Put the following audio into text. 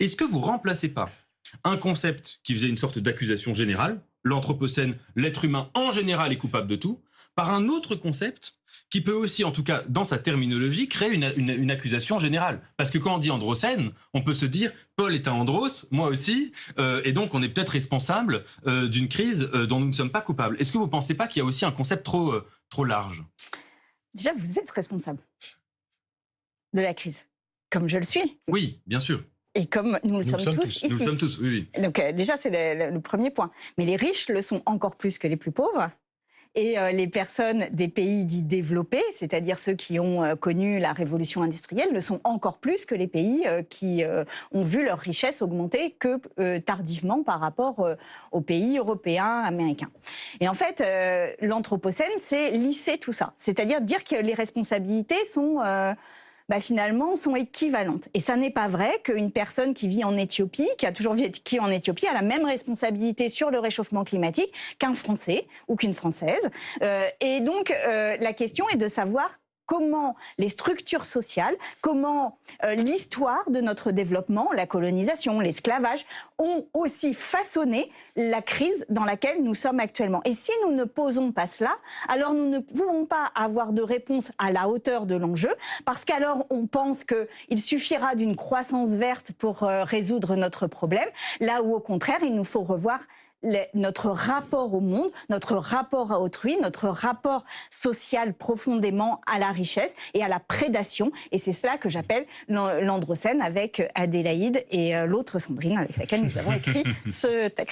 Est-ce que vous remplacez pas un concept qui faisait une sorte d'accusation générale, l'anthropocène, l'être humain en général est coupable de tout, par un autre concept qui peut aussi, en tout cas dans sa terminologie, créer une accusation générale. Parce que quand on dit androcène, on peut se dire Paul est un andros, moi aussi, et donc on est peut-être responsable d'une crise dont nous ne sommes pas coupables. Est-ce que vous ne pensez pas qu'il y a aussi un concept trop large? Déjà, vous êtes responsable de la crise, comme je le suis. Oui, bien sûr. Et comme nous le sommes tous ici. Nous le sommes tous, oui. Donc déjà, c'est le premier point. Mais les riches le sont encore plus que les plus pauvres. Et les personnes des pays dits développés, c'est-à-dire ceux qui ont connu la révolution industrielle, le sont encore plus que les pays qui ont vu leur richesse augmenter que tardivement par rapport aux pays européens, américains. Et en fait, l'anthropocène, c'est lisser tout ça. C'est-à-dire dire que les responsabilités sont... finalement, sont équivalentes. Et ça n'est pas vrai qu'une personne qui vit en Éthiopie, qui a toujours vécu en Éthiopie, a la même responsabilité sur le réchauffement climatique qu'un Français ou qu'une Française. Et donc, la question est de savoir comment les structures sociales, comment l'histoire de notre développement, la colonisation, l'esclavage, ont aussi façonné la crise dans laquelle nous sommes actuellement. Et si nous ne posons pas cela, alors nous ne pouvons pas avoir de réponse à la hauteur de l'enjeu, parce qu'alors on pense qu'il suffira d'une croissance verte pour résoudre notre problème, là où au contraire il nous faut revoir notre rapport au monde, notre rapport à autrui, notre rapport social profondément à la richesse et à la prédation. Et c'est cela que j'appelle l'androcène avec Adélaïde et l'autre Sandrine avec laquelle nous avons écrit ce texte.